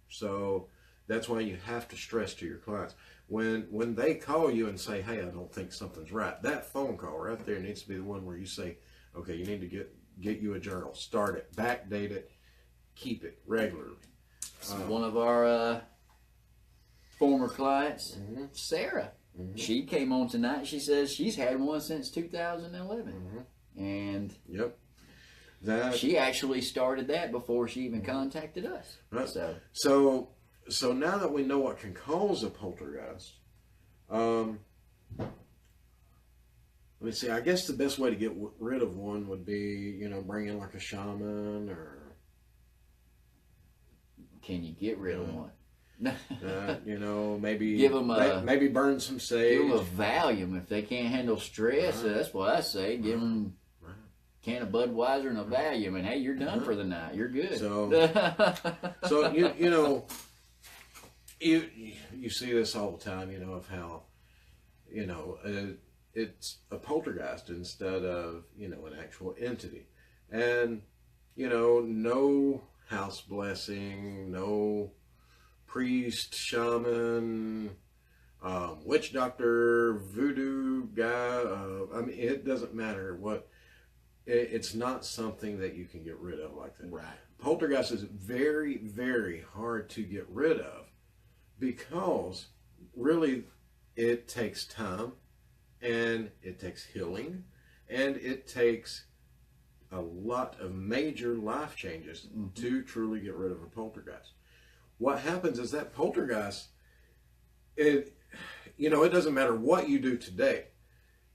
So that's why you have to stress to your clients. When they call you and say, "Hey, I don't think something's right," that phone call right there needs to be the one where you say, "Okay, you need to get you a journal. Start it, backdate it, keep it regularly." One of our former clients, Sarah, she came on tonight. She says she's had one since 2011. And she actually started that before she even contacted us. Right. So now that we know what can cause a poltergeist, let Let me see. I guess the best way to get rid of one would be, bring in like a shaman or. Can you get rid of one? Maybe give them maybe burn some sage. Give them a Valium if they can't handle stress. Right. That's what I say. Give them a can of Budweiser and a Valium, and hey, you're done for the night. You're good. So you see this all the time. Of how it's a poltergeist instead of an actual entity, and no house blessing, no priest, shaman, witch doctor, voodoo guy. It doesn't matter what. It's not something that you can get rid of like that. Right. Poltergeist is very, very hard to get rid of because really it takes time and it takes healing and it takes a lot of major life changes to truly get rid of a poltergeist. What happens is that poltergeist, it doesn't matter what you do today.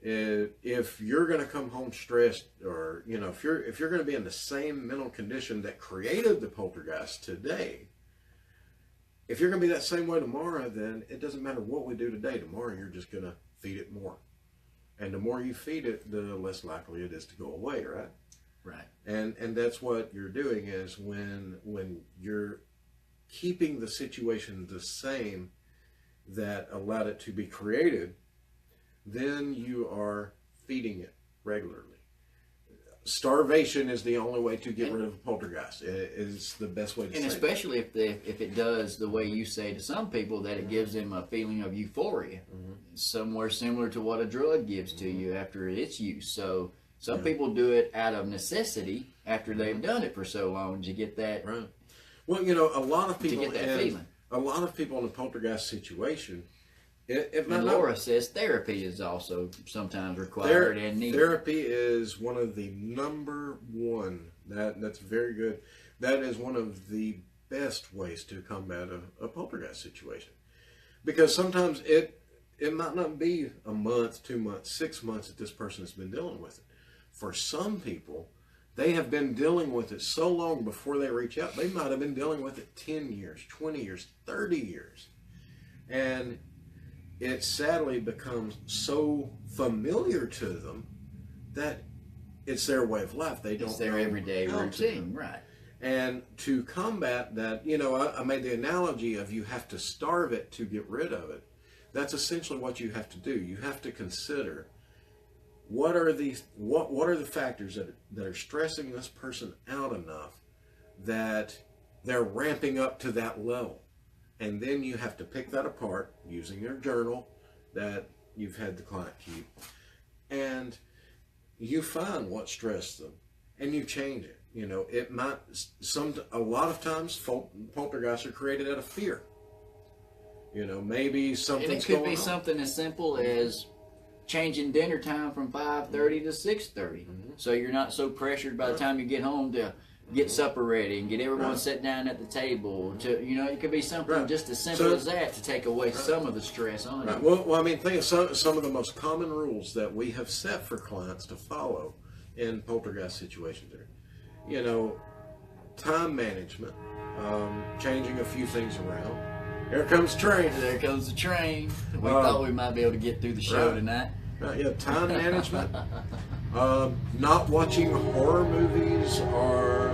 If you're going to come home stressed, or if you're going to be in the same mental condition that created the poltergeist today, if you're going to be that same way tomorrow, then it doesn't matter what we do today. Tomorrow you're just going to feed it more, and the more you feed it, the less likely it is to go away. Right. Right. And that's what you're doing is when you're keeping the situation the same that allowed it to be created, then you are feeding it regularly. Starvation is the only way to get rid of a poltergeist. It is the best way to say it. And especially if it does the way you say to some people, that it gives them a feeling of euphoria, somewhere similar to what a drug gives to you after its use. So some people do it out of necessity after they've done it for so long to get that. Right. Well, a lot of people to get that feeling. A lot of people in a poltergeist situation. And Laura says therapy is also sometimes required and needed. Therapy is one of the number one. That's very good. That is one of the best ways to combat a poltergeist situation, because sometimes it might not be a month, 2 months, 6 months that this person has been dealing with it. For some people, they have been dealing with it so long before they reach out. They might have been dealing with it 10 years, 20 years, 30 years. And it sadly becomes so familiar to them that it's their way of life. It's their everyday routine, right? And to combat that, I made the analogy of you have to starve it to get rid of it. That's essentially what you have to do. You have to consider what are the factors that are stressing this person out enough that they're ramping up to that level. And then you have to pick that apart using your journal that you've had the client keep. And you find what stressed them and you change it. A lot of times poltergeists are created out of fear. Maybe something's And it could going be on. something as simple as changing dinner time from 5:30 to 6:30. So you're not so pressured by the time you get home to get supper ready and get everyone set down at the table. It could be something just as simple as that to take away some of the stress on you. Well, think of some of the most common rules that we have set for clients to follow in poltergeist situations. Time management, changing a few things around. Here comes the train. There comes the train. We thought we might be able to get through the show tonight. Time management. Not watching horror movies, or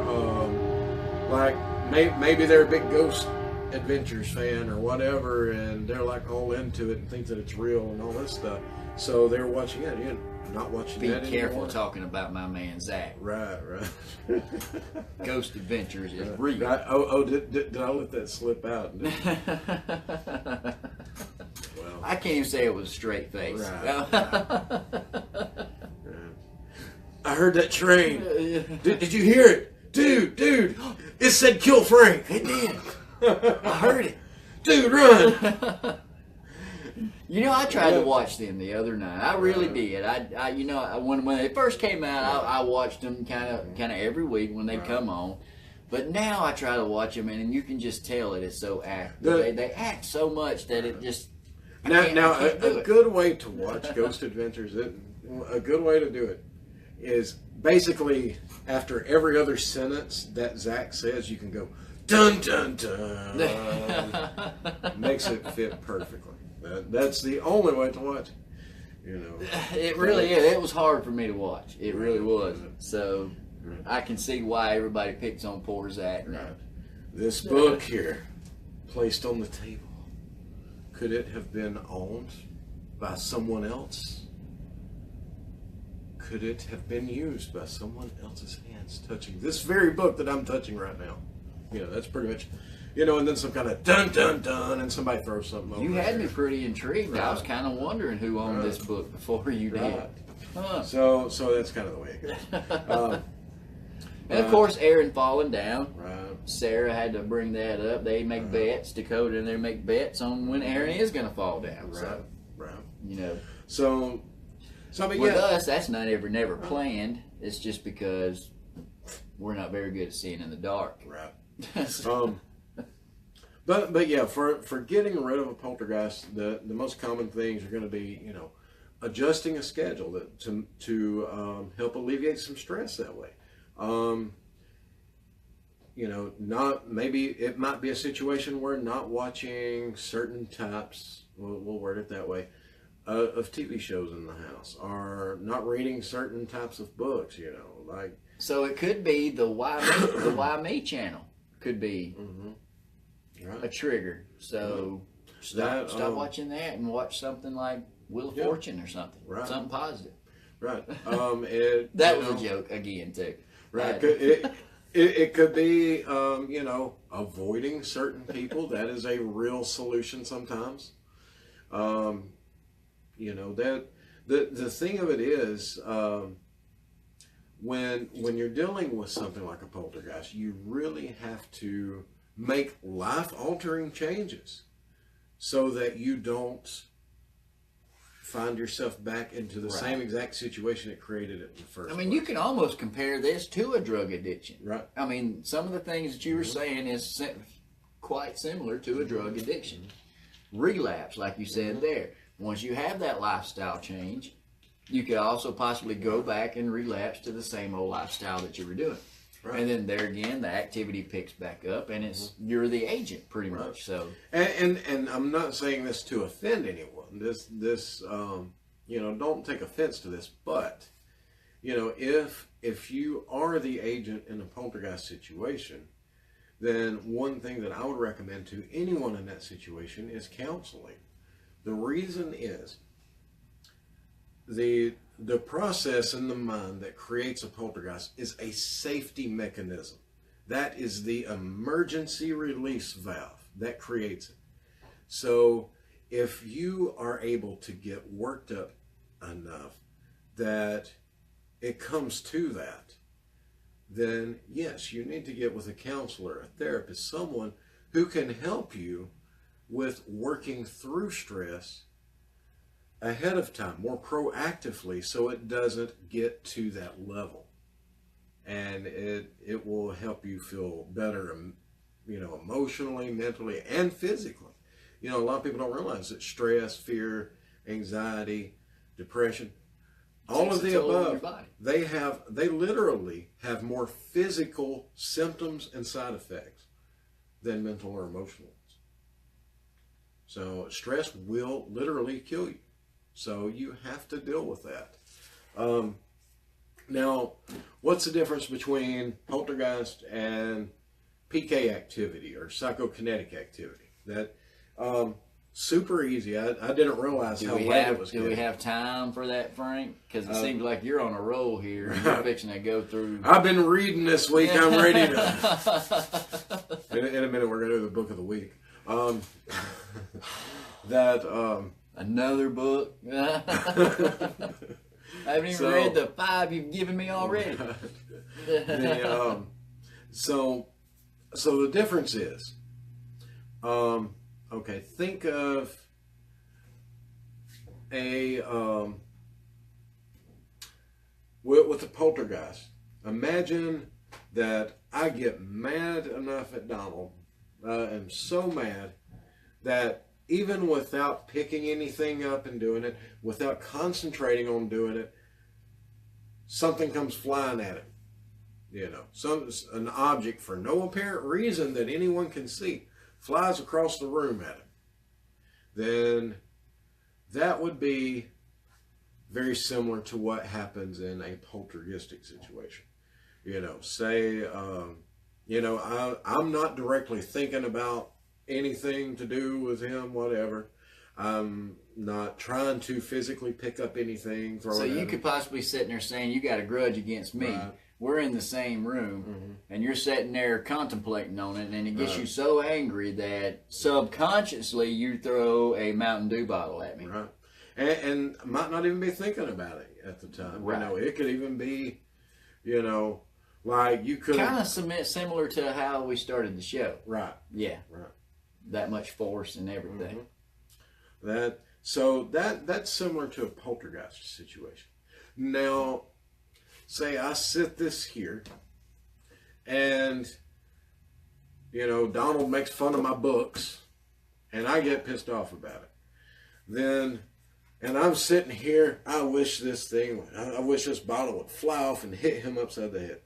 maybe they're a big Ghost Adventures fan or whatever, and they're like all into it and think that it's real and all this stuff. So they're watching it. Not watching that anymore. Be careful talking about my man Zach. Right. Ghost Adventures is real. Right. Oh, did I let that slip out? Well, I can't even say it was a straight face. Right. I heard that train. Did you hear it? Dude, it said kill Frank. It did. I heard it. Dude, run. I tried to watch them the other night. I really did. When they first came out, I watched them kind of every week when they come on. But now I try to watch them, and you can just tell it is so active. They act so much that it just... Now, a good way to watch Ghost Adventures, a good way to do it is basically after every other sentence that Zach says, you can go dun dun dun. Makes it fit perfectly. That's the only way to watch it. You know, it really is. It was hard for me to watch. It really was. So I can see why everybody picks on poor Zach now. This book here, placed on the table, could it have been owned by someone else? Could it have been used by someone else's hands touching this very book that I'm touching right now? You know, that's pretty much, you know, and then some kind of dun dun dun, and somebody throws something over. You had there. me pretty intrigued. Right. I was kind of wondering who owned this book before you did. Right. Huh. So that's kind of the way it goes. And of course, Aaron falling down. Right. Sarah had to bring that up. They make bets. Dakota and they make bets on when Aaron is going to fall down. Right. So, Right. you know. So I mean, With us, that's never planned. It's just because we're not very good at seeing in the dark. Right. But yeah, for getting rid of a poltergeist, the most common things are going to be, you know, adjusting a schedule to help alleviate some stress that way. You know, maybe it might be a situation where not watching certain types, we'll word it that way, of TV shows in the house, or not reading certain types of books. You know, like. So it could be the Why Me channel could be Right. a trigger. So stop watching that and watch something like Wheel of Fortune or something. Right. Something positive. Right. That was a joke again too. Right. It could be, you know, avoiding certain people. That is a real solution sometimes. You know, that the thing of it is, when you're dealing with something like a poltergeist, you really have to make life-altering changes so that you don't find yourself back into the same exact situation that created it in the first place. I mean, you can almost compare this to a drug addiction. Right. I mean, some of the things that you were saying is quite similar to a drug addiction. Relapse, like you said there. Once you have that lifestyle change, you could also possibly go back and relapse to the same old lifestyle that you were doing. Right. And then there again, the activity picks back up, and it's you're the agent pretty much. So, and I'm not saying this to offend anyone. This you know, don't take offense to this, but you know, if you are the agent in a poltergeist situation, then one thing that I would recommend to anyone in that situation is counseling. The reason is the process in the mind that creates a poltergeist is a safety mechanism. That is the emergency release valve that creates it. So if you are able to get worked up enough that it comes to that, then yes, you need to get with a counselor, a therapist, someone who can help you with working through stress ahead of time, more proactively, so it doesn't get to that level. And it will help you feel better, you know, emotionally, mentally, and physically. You know, a lot of people don't realize that stress, fear, anxiety, depression, all of the above, they literally have more physical symptoms and side effects than mental or emotional ones. So stress will literally kill you. So you have to deal with that. Now, what's the difference between poltergeist and PK activity or psychokinetic activity? That super easy. I didn't realize how late it was. Do we have time for that, Frank? Because it seems like you're on a roll here. You're fixing to go through. I've been reading this week. I'm ready to. In a minute, we're going to do the book of the week. Another book. I haven't even read the 5 you've given me already. So the difference is, okay, think of a with a poltergeist. Imagine that I get mad enough at Donald. I'm so mad that even without picking anything up and doing it, without concentrating on doing it, something comes flying at him, an object for no apparent reason that anyone can see flies across the room at him, then that would be very similar to what happens in a poltergeistic situation. Say, I'm not directly thinking about anything to do with him, whatever. I'm not trying to physically pick up anything. So you could possibly sit there saying, you got a grudge against me. Right. We're in the same room, and you're sitting there contemplating on it, and it gets you so angry that subconsciously you throw a Mountain Dew bottle at me. Right. And might not even be thinking about it at the time. Right. It could even be, like you could... Kind of similar to how we started the show. Right. Yeah. Right. That much force and everything. That's similar to a poltergeist situation. Now, say I sit this here, and Donald makes fun of my books, and I get pissed off about it. And I'm sitting here, I wish this bottle would fly off and hit him upside the head.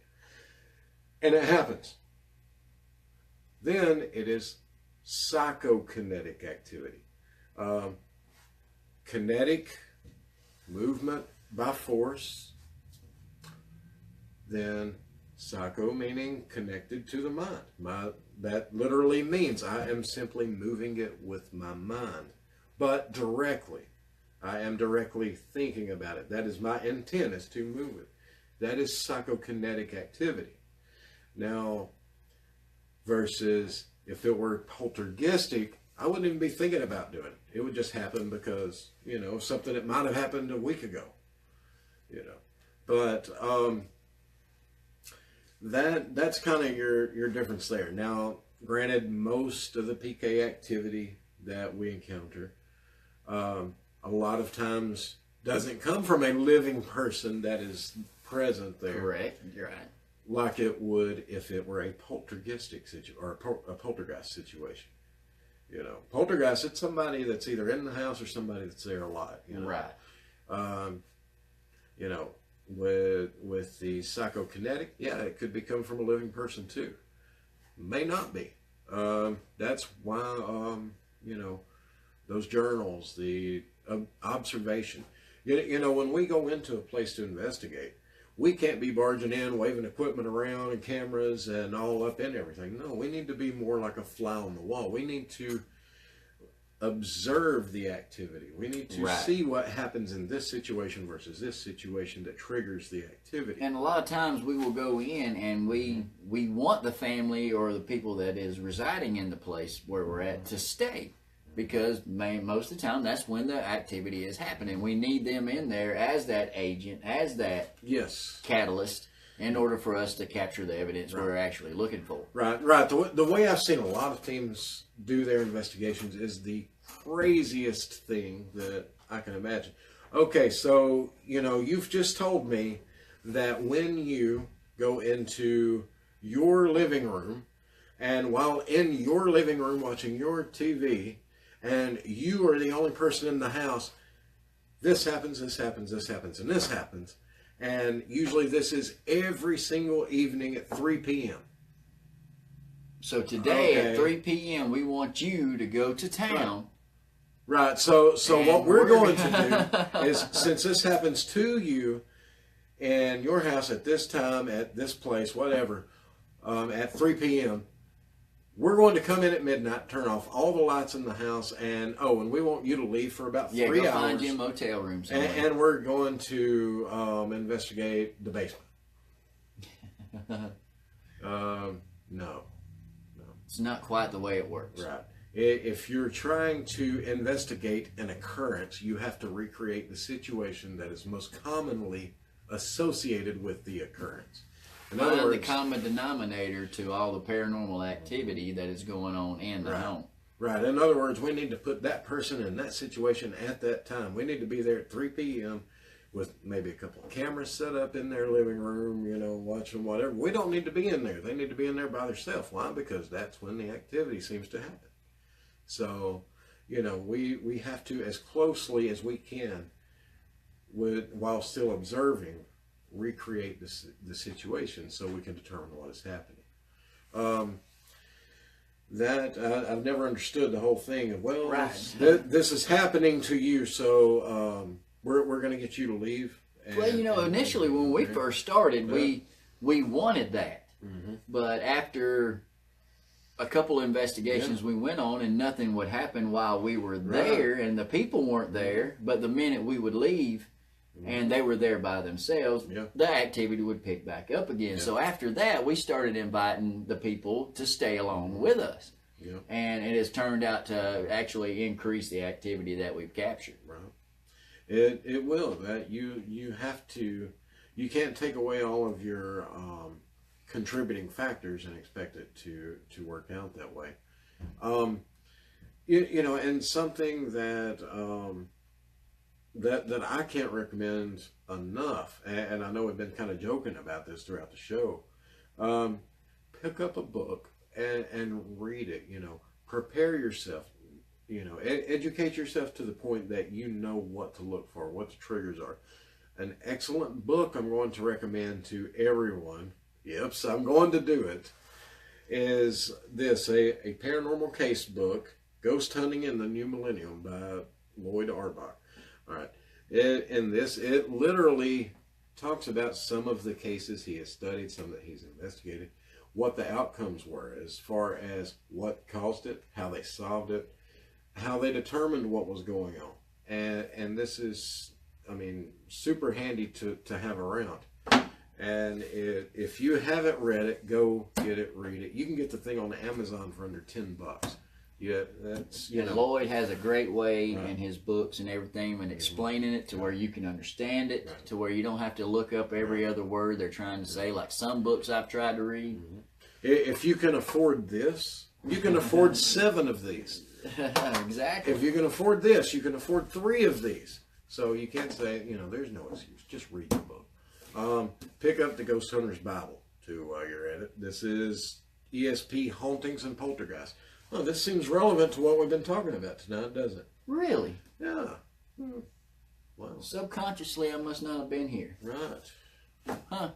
And it happens. Then it is psychokinetic activity. Kinetic, movement by force. Then psycho meaning connected to the mind. That literally means I am simply moving it with my mind. But directly. I am directly thinking about it. That is my intent, is to move it. That is psychokinetic activity. Now, versus if it were poltergeistic, I wouldn't even be thinking about doing it. It would just happen because, something that might have happened a week ago. But that's kind of your difference there. Now, granted, most of the PK activity that we encounter, a lot of times doesn't come from a living person that is present there. Correct. You're right. Like it would if it were a poltergeistic situation or a poltergeist situation. Poltergeist, it's somebody that's either in the house or somebody that's there alive. Right. With the psychokinetic, it could be coming from a living person too. May not be. That's why those journals, the observation. When we go into a place to investigate, we can't be barging in, waving equipment around and cameras and all up in everything. No, we need to be more like a fly on the wall. We need to observe the activity. We need to see what happens in this situation versus this situation that triggers the activity. And a lot of times we will go in and we want the family or the people that is residing in the place where we're at to stay. Because most of the time, that's when the activity is happening. We need them in there as that agent, as that catalyst, in order for us to capture the evidence we're actually looking for. Right. The way I've seen a lot of teams do their investigations is the craziest thing that I can imagine. Okay, so, you've just told me that when you go into your living room, and while in your living room watching your TV, and you are the only person in the house, this happens, this happens, this happens, and this happens. And usually this is every single evening at 3 p.m. So today at 3 p.m. we want you to go to town. Right. So what we're going to do is, since this happens to you in your house at this time, at this place, whatever, at 3 p.m., we're going to come in at midnight, turn off all the lights in the house, and we want you to leave for about 3 hours. Yeah, go find you a motel room somewhere. And we're going to investigate the basement. No. It's not quite the way it works. Right. If you're trying to investigate an occurrence, you have to recreate the situation that is most commonly associated with the occurrence. Find the common denominator to all the paranormal activity that is going on in the home. Right. In other words, we need to put that person in that situation at that time. We need to be there at 3 p.m. with maybe a couple of cameras set up in their living room, watching whatever. We don't need to be in there. They need to be in there by themselves. Why? Because that's when the activity seems to happen. So, we have to, as closely as we can, while still observing, recreate the situation so we can determine what is happening. I've never understood the whole thing of, well, right. this is happening to you, so we're going to get you to leave. Well, initially when we first started, we wanted that. Mm-hmm. But after a couple investigations we went on and nothing would happen while we were there and the people weren't there, but the minute we would leave and they were there by themselves, the activity would pick back up again. So after that, we started inviting the people to stay along with us. And it has turned out to actually increase the activity that we've captured. Right. It will. That you have to, you can't take away all of your contributing factors and expect it to work out that way. You know, and something that that I can't recommend enough, and I know we've been kind of joking about this throughout the show. Pick up a book and read it. You know, prepare yourself. You know, educate yourself to the point that you know what to look for, what the triggers are. An excellent book I'm going to recommend to everyone. Yep, so I'm going to do it. Is this a paranormal case book, Ghost Hunting in the New Millennium by Lloyd Arbach. All right. In this, it literally talks about some of the cases he has studied, some that he's investigated, what the outcomes were as far as what caused it, how they solved it, how they determined what was going on. And this is, I mean, super handy to have around. And if you haven't read it, go get it, read it. You can get the thing on Amazon for under $10. Yeah, that's, you know. Lloyd has a great way in his books and everything and explaining it to where you can understand it, to where you don't have to look up every other word they're trying to say, like some books I've tried to read. If you can afford this, you can afford 7 of these. Exactly. If you can afford this, you can afford 3 of these. So you can't say, you know, there's no excuse. Just read the book. Pick up the Ghost Hunter's Bible too while you're at it. This is C.A.S.P.I.R, Hauntings, and Poltergeists. Oh, this seems relevant to what we've been talking about tonight, doesn't it? Really? Yeah. Wow. Subconsciously, I must not have been here. Right. Huh.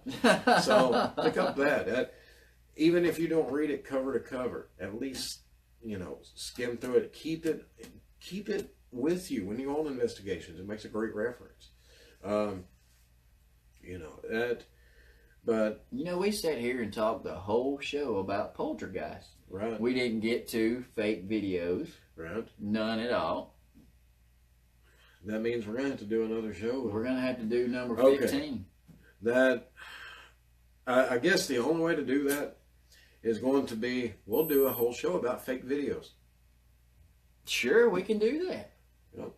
So pick up that. Even if you don't read it cover to cover, at least, you know, skim through it. Keep it with you when you go on investigations. It makes a great reference. You know that. But you know, we sat here and talked the whole show about poltergeists. Right. We didn't get to fake videos. Right. None at all. That means we're going to have to do another show. We're going to have to do number 15. That, I guess the only way to do that is going to be, we'll do a whole show about fake videos. Sure, we can do that. Yep.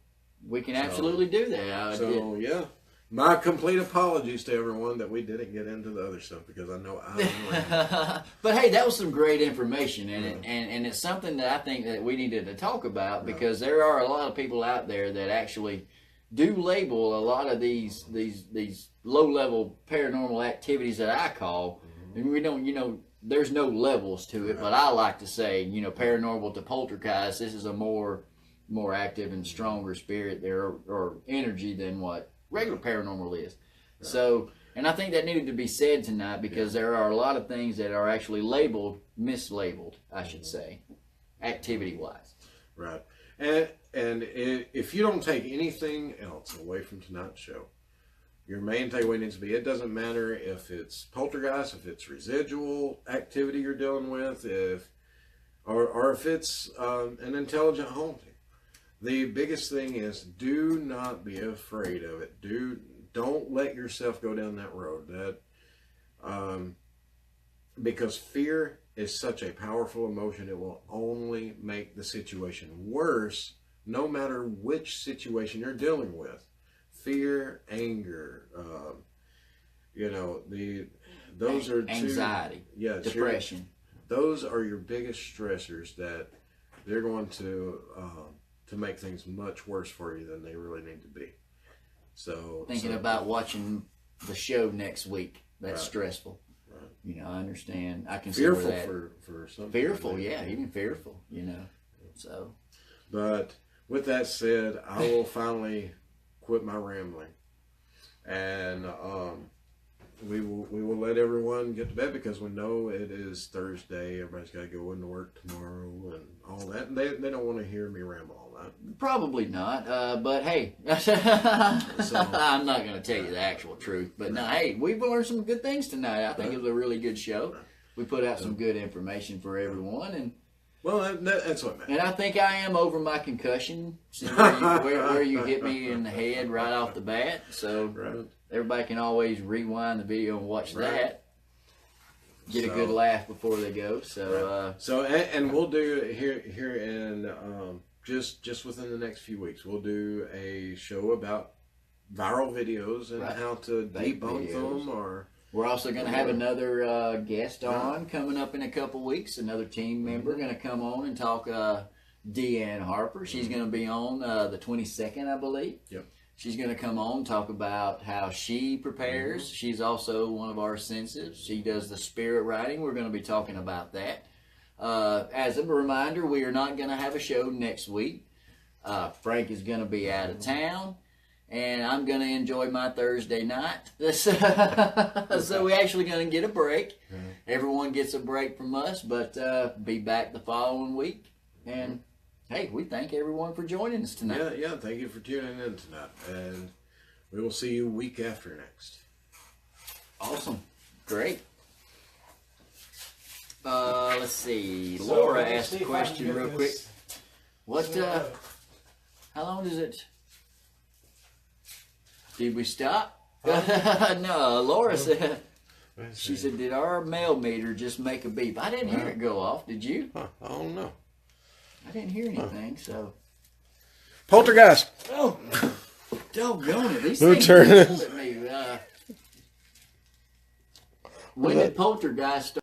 We can absolutely do that. Yeah. My complete apologies to everyone that we didn't get into the other stuff because I know I But hey, that was some great information, and it's something that I think that we needed to talk about because there are a lot of people out there that actually do label a lot of these low-level paranormal activities that I call, and we don't, you know, there's no levels to it, but I like to say, you know, paranormal to poltergeist, this is a more active and stronger spirit there or energy than what regular paranormal is. Right. So, and I think that needed to be said tonight because there are a lot of things that are actually mislabeled, I should say, activity-wise. Right. And if you don't take anything else away from tonight's show, your main takeaway needs to be, it doesn't matter if it's poltergeist, if it's residual activity you're dealing with, or if it's an intelligent haunting. The biggest thing is, do not be afraid of it. Don't let yourself go down that road. Because fear is such a powerful emotion, it will only make the situation worse, no matter which situation you're dealing with. Fear, anger, you know, those are anxiety, depression. Those are your biggest stressors that they're going to make things much worse for you than they really need to be. So thinking about watching the show next week, that's stressful. Right. You know, I understand. I can fearful that. for some fearful, even fearful. You know, so. But with that said, I will finally quit my rambling, and we will let everyone get to bed because we know it is Thursday. Everybody's got to go into work tomorrow and all that. And they don't want to hear me ramble all that. Probably not. But hey, I'm not going to tell you the actual truth. But no, hey, we've learned some good things tonight. I think it was a really good show. We put out some good information for everyone, and well, that's what I meant. And I think I am over my concussion, where you hit me in the head right off the bat. So everybody can always rewind the video and watch that. Get a good laugh before they go. So and we'll do here in just within the next few weeks, we'll do a show about viral videos and how to debunk them. Or we're also going to have another guest on coming up in a couple weeks. Another team member going to come on and talk. Deanne Harper. She's going to be on the 22nd, I believe. Yep. She's going to come on and talk about how she prepares. She's also one of our sensitive. She does the spirit writing. We're going to be talking about that. As a reminder, we are not going to have a show next week. Frank is going to be out of town, and I'm going to enjoy my Thursday night. So we're actually going to get a break. Everyone gets a break from us, but be back the following week. And hey, we thank everyone for joining us tonight. Yeah, thank you for tuning in tonight. And we will see you week after next. Awesome. Great. Let's see. Laura asked a question real quick. What, how long does it... Did we stop? No, Laura said... She said, did our mail meter just make a beep? I didn't hear it go off. Did you? I don't know. I didn't hear anything, so... Poltergeist! Oh! Doggone it. These Who things turned at me. When did Poltergeist start?